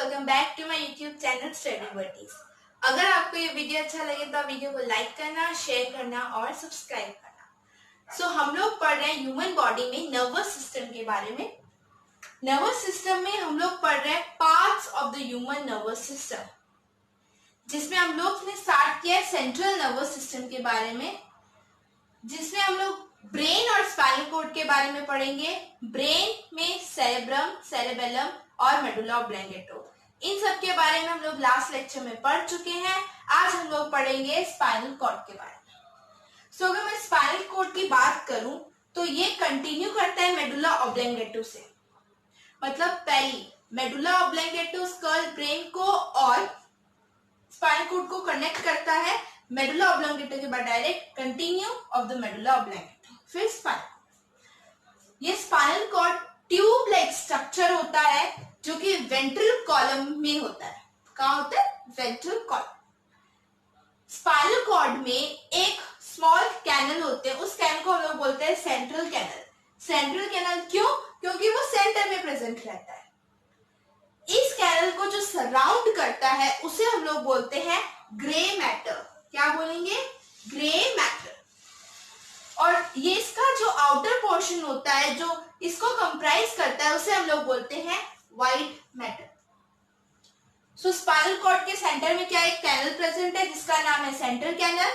Welcome back to my YouTube channel study वर्टीज। अगर आपको ये वीडियो अच्छा लगे तो वीडियो को लाइक करना, शेयर करना और सब्सक्राइब करना। हम लोग पढ़ रहे हैं ह्यूमन बॉडी में नर्वस सिस्टम के बारे में। नर्वस सिस्टम में हम लोग पढ़ रहे हैं parts of the human nervous system, जिसमें हम लोग ने स्टार्ट किया है सेंट्रल नर्वस सिस्टम के बारे में, जिसमें हम लोग ब्रेन और स्पाइनल कॉर्ड के बारे में पढ़ेंगे। ब्रेन में सेरेब्रम, सेरेबेलम और मेडुला ऑब्लंगेटा, इन सब के बारे में हम लोग लास्ट लेक्चर में पढ़ चुके हैं। आज हम लोग पढ़ेंगे स्पाइनल कॉर्ड के बारे में। अगर मैं स्पाइनल कॉर्ड की बात करूं तो ये कंटिन्यू करता है मेडुला ऑब्लंगेटा से, मतलब पहली मेडुला ऑब्लंगेटा स्कल ब्रेन को और स्पाइनल कॉर्ड को कनेक्ट करता है। मेडुला ऑब्लंगेटा के बाद direct continue of the medulla oblongata, फिर स्पाइनल। ये spinal cord tube like structure होता है जो कि वेंट्रल कॉलम में होता है। कहाँ होता है? Ventral column. स्पाइनल कॉर्ड में एक स्मॉल कैनल होते हैं, उस कैनल को हम लोग बोलते हैं सेंट्रल कैनल। सेंट्रल कैनल क्यों? क्योंकि वो सेंटर में प्रेजेंट रहता है। इस कैनल को जो सराउंड करता है उसे हम लोग बोलते हैं ग्रे मैटर। क्या बोलेंगे? Grey matter. और ये इसका जो आउटर पोर्शन होता है जो इसको कंप्राइज करता है उसे हम लोग बोलते हैं व्हाइट मैटर। स्पाइनल कॉर्ड के सेंटर में क्या एक कैनल प्रेजेंट है जिसका नाम है सेंट्रल कैनल,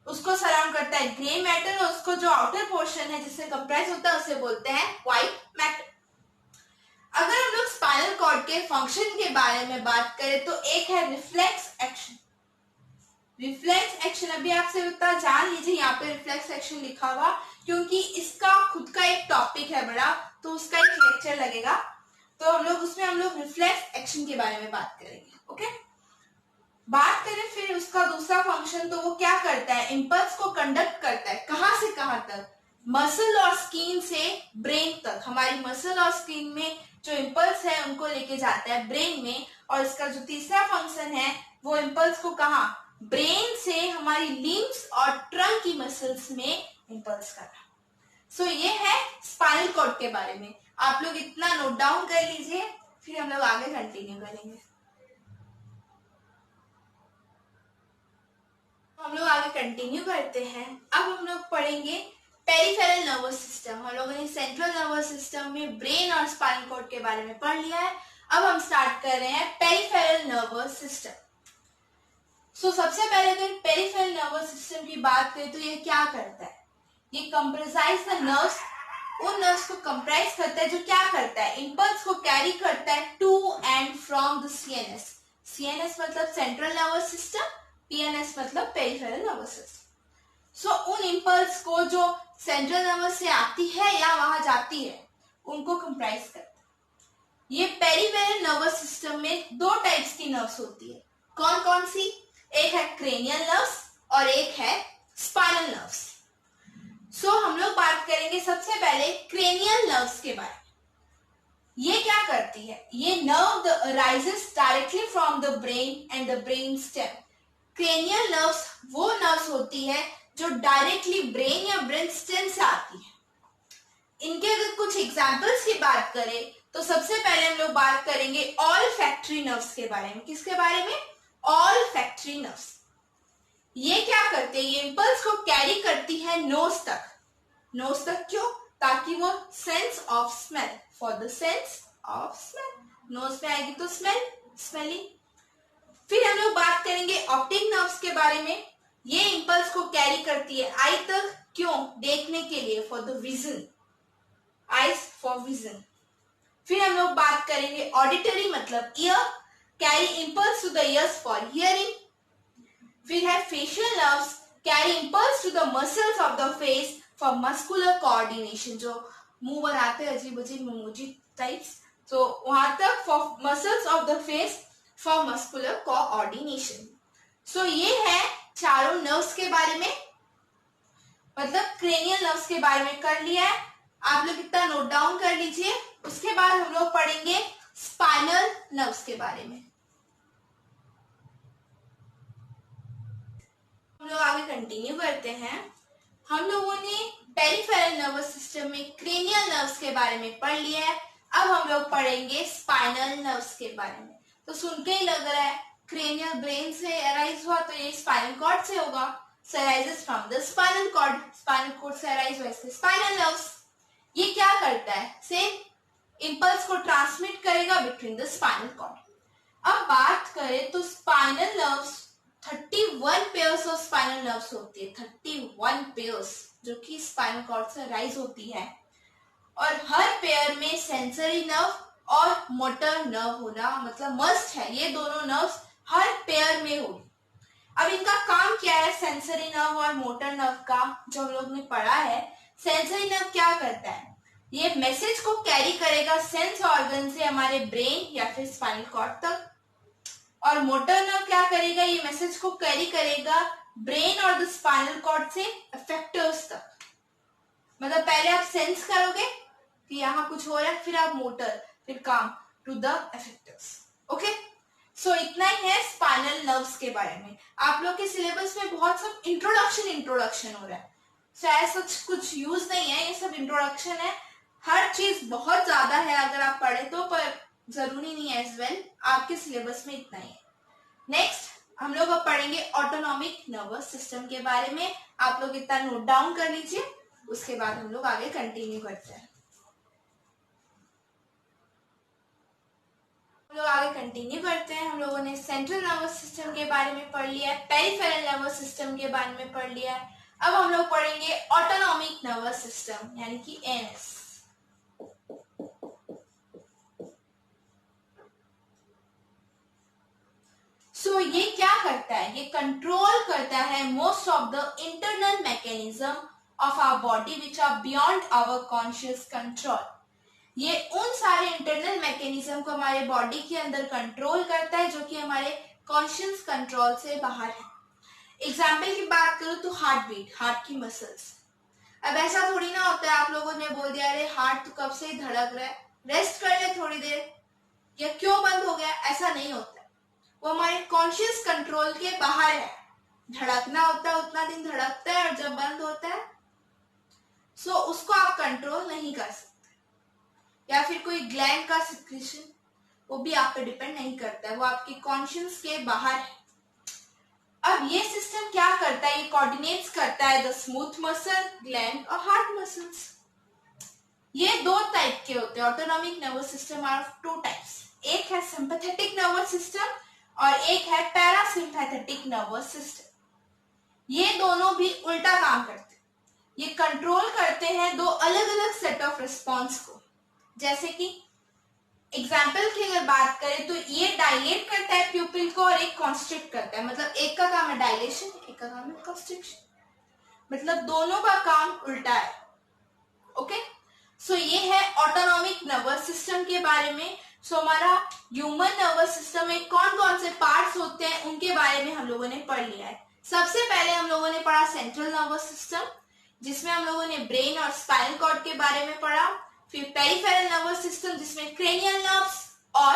उसको सराउंड करता है ग्रे मैटर और उसको जो आउटर पोर्शन है जिससे कंप्राइज होता है उसे बोलते हैं व्हाइट मैटर। अगर हम लोग स्पाइनल कॉर्ड के फंक्शन के बारे में बात करें तो एक है रिफ्लेक्स एक्शन। रिफ्लेक्स एक्शन अभी आपसे उतना जान लीजिए, यहाँ पे रिफ्लेक्स एक्शन लिखा हुआ क्योंकि इसका खुद का एक टॉपिक है बड़ा, तो उसका एक लेक्चर लगेगा, तो हम लोग रिफ्लेक्स एक्शन के बारे में बात करेंगे। ओके, बात करें फिर उसका दूसरा फंक्शन, तो वो क्या करता है? इंपल्स को कंडक्ट करता है। कहां से कहां तक? मसल और स्किन से ब्रेन तक। हमारी मसल और स्किन में जो इंपल्स है उनको लेके जाता है ब्रेन में। और इसका जो तीसरा फंक्शन है वो इंपल्स को कहा? ब्रेन से हमारी लिम्स और ट्रंक की मसल्स में इंपल्स करना। ये है स्पाइनल कॉर्ड के बारे में। आप लोग इतना नोट डाउन कर लीजिए, फिर हम लोग आगे कंटिन्यू करेंगे। हम लोग आगे कंटिन्यू करते हैं। अब हम लोग पढ़ेंगे पेरिफेरल नर्वस सिस्टम। हम लोगों ने सेंट्रल नर्वस सिस्टम में ब्रेन और स्पाइनल कॉर्ड के बारे में पढ़ लिया है। अब हम स्टार्ट कर रहे हैं पेरिफेरल नर्वस सिस्टम। सबसे पहले तो पेरिफेरल नर्वस सिस्टम की बात करें तो ये क्या करता है? ये कंप्राइज द नर्व्स, उन नर्व्स को कंप्राइज करता है जो क्या करता है? इंपल्स को कैरी करता है to and from the CNS. CNS मतलब सेंट्रल नर्वस सिस्टम, पीएनएस मतलब पेरिफेरल नर्वस सिस्टम। उन इंपल्स को जो सेंट्रल नर्वस से आती है या वहां जाती है उनको कंप्राइज करता है। ये पेरिफेरल नर्वस सिस्टम में दो टाइप्स की नर्व्स होती है। कौन कौन सी? एक है क्रेनियल नर्व्स और एक है स्पाइनल नर्व्स। हम लोग बात करेंगे सबसे पहले क्रेनियल नर्व्स के बारे में। ये क्या करती है? ये nerve rises directly from the brain and the brain stem. Cranial nerves वो नर्व्स होती है जो डायरेक्टली ब्रेन या ब्रेन स्टेम से आती है। इनके अगर कुछ एग्जांपल्स की बात करें तो सबसे पहले हम लोग बात करेंगे ऑलफैक्टरी नर्व्स के बारे में। किसके बारे में? ऑलफैक्टरी नर्व्स। ये क्या करते हैं? ये इंपल्स को कैरी करती है नोज तक। नोज तक क्यों? ताकि वो sense of smell, for the sense of smell. Nose में आएगी तो स्मेलिंग। फिर हम लोग बात करेंगे ऑप्टिक नर्व्स के बारे में। ये इंपल्स को कैरी करती है आई तक। क्यों? देखने के लिए, for the vision, eyes for vision. फिर हम लोग बात करेंगे ऑडिटरी मतलब ear, carry impulse to the ears for hearing. फिर है facial nerves, carry impulse to the muscles of the face for muscular coordination. जो मुंह बनाते हैं अजीब अजीब मुमुजी टाइप्स, तो वहां तक for muscles of the face for muscular coordination. ये है चारों नर्व्स के बारे में, मतलब क्रेनियल नर्व्स के बारे में कर लिया है। आप लोग इतना नोट डाउन कर लीजिए। उसके बाद हम लोग पढ़ेंगे स्पाइनल नर्व्स के बारे में। हम लोग आगे कंटिन्यू करते हैं। हम लोगों ने पेरिफेरल नर्वस सिस्टम में क्रेनियल नर्व्स के बारे में पढ़ लिया है। अब हम लोग पढ़ेंगे स्पाइनल नर्व्स के बारे में। तो सुन के ही लग रहा है क्रेनियल ब्रेन से अराइज हुआ, तो ये स्पाइनल कॉर्ड से होगा। So arises from the spinal cord, spinal cord से अराइज हुआ इसके स्पाइनल नर्व्स। ये क्या करता है, सेम इंपल्स को ट्रांसमिट करेगा बिटवीन द स्पाइनल कॉर्ड। अब बात करें तो spinal nerves 31 pairs of spinal nerves होती है, 31 पेयर्स जो कि स्पाइनल कॉर्ड से राइज होती है। और हर पेयर में सेंसरी नर्व और मोटर नर्व होना मतलब मस्ट है, ये दोनों नर्व्स हर पेयर में हो। अब इनका काम क्या है, सेंसरी नर्व और मोटर नर्व का जो हम लोग ने पढ़ा है। सेंसरी नर्व क्या करता है, ये मैसेज को कैरी करेगा सेंस ऑर्गन से हमारे ब्रेन या फिर स्पाइनल कॉर्ड तक। और मोटर नर्व क्या करेगा, ये मैसेज को कैरी करेगा ब्रेन और द स्पाइनल कॉर्ड से इफेक्टर्स तक। मतलब पहले आप सेंस करोगे कि यहाँ कुछ हो रहा है, फिर आप मोटर, फिर काम टू द इफेक्टर्स। ओके, सो इतना ही है स्पाइनल नर्व्स के बारे में। आप लोग के सिलेबस में बहुत सब इंट्रोडक्शन हो रहा है, सो ऐसा कुछ यूज नहीं है, ये सब इंट्रोडक्शन है। हर चीज बहुत ज्यादा है अगर आप पढ़े तो, पर जरूरी नहीं है एज वेल, आपके सिलेबस में इतना ही है। नेक्स्ट हम लोग अब पढ़ेंगे ऑटोनॉमिक नर्वस सिस्टम के बारे में। आप लोग इतना नोट डाउन कर लीजिए, उसके बाद हम लोग आगे कंटिन्यू करते हैं। हम लोग आगे कंटिन्यू करते हैं। हम लोगों ने सेंट्रल नर्वस सिस्टम के बारे में पढ़ लिया है, पेरिफेरल नर्वस सिस्टम के बारे में पढ़ लिया है। अब हम लोग पढ़ेंगे ऑटोनॉमिक नर्वस सिस्टम यानी कि एएनएस। सो ये क्या करता है, ये कंट्रोल करता है most of the internal mechanism of our body which are beyond our conscious control. ये उन सारे इंटरनल मैकेनिज्म को हमारे बॉडी के अंदर कंट्रोल करता है जो कि हमारे कॉन्शियस कंट्रोल से बाहर है। एग्जाम्पल की बात करूं तो हार्ट बीट, हार्ट की मसल्स। अब ऐसा थोड़ी ना होता है आप लोगों ने बोल दिया अरे हार्ट तो कब से ही धड़क रहा है, रेस्ट कर ले थोड़ी देर, या क्यों बंद हो गया, ऐसा नहीं होता। वो हमारे कॉन्शियस कंट्रोल के बाहर है। धड़कना होता है उतना दिन धड़कता है, और जब बंद होता है सो उसको आप कंट्रोल नहीं कर सकते। या फिर कोई ग्लैंड का सिक्रीशन, वो भी आप पे डिपेंड नहीं करता है, वो आपके कॉन्शियस के बाहर है। अब ये सिस्टम क्या करता है, ये कोऑर्डिनेट्स करता है द स्मूथ मसल, ग्लैंड और हार्ट मसल्स। ये दो टाइप के होते हैं। Autonomic nervous system are of two types, एक है सिंपैथेटिक नर्वस सिस्टम और एक है पैरासिम्पैथेटिक नर्वस सिस्टम। ये दोनों भी उल्टा काम करते हैं, ये कंट्रोल करते हैं दो अलग अलग सेट ऑफ रिस्पॉन्स को। जैसे कि एग्जाम्पल की अगर बात करें तो ये डायलेट करता है प्यूपिल को और एक कॉन्स्ट्रिक्ट करता है। मतलब एक का काम है डायलेशन, एक का काम है कॉन्स्ट्रिक्शन, मतलब दोनों का काम उल्टा है। ओके, सो ये है ऑटोनॉमिक नर्वस सिस्टम के बारे में। सो हमारा ह्यूमन नर्वस सिस्टम में कौन कौन से पार्ट्स होते हैं उनके बारे में हम लोगों ने पढ़ लिया है। सबसे पहले हम लोगों ने पढ़ा सेंट्रल नर्वस सिस्टम, जिसमें हम लोगों ने ब्रेन और स्पाइनल कॉर्ड के बारे में पढ़ा। फिर पेरिफेरल नर्वस सिस्टम जिसमें क्रेनियल नर्व्स और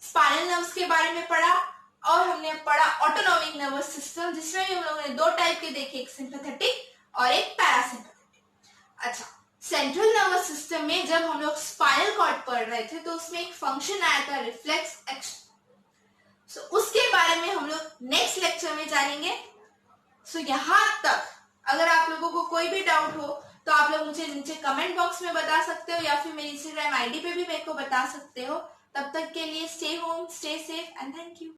स्पाइनल नर्व्स के बारे में पढ़ा। और हमने पढ़ा ऑटोनॉमिक नर्वस सिस्टम, जिसमें भी हम लोगों ने दो टाइप के देखे, एक सिंपैथेटिक और एक पैरासिम्पैथेटिक। अच्छा, सेंट्रल नर्वस सिस्टम में जब हम लोग स्पाइनल कॉर्ड पढ़ रहे थे तो उसमें एक फंक्शन आया था रिफ्लेक्स एक्शन। सो उसके बारे में हम लोग नेक्स्ट लेक्चर में जानेंगे। सो यहाँ तक अगर आप लोगों को कोई भी डाउट हो तो आप लोग मुझे नीचे कमेंट बॉक्स में बता सकते हो, या फिर मेरी इंस्टाग्राम आईडी पे भी मेरे को बता सकते हो। तब तक के लिए stay home, stay safe and thank you.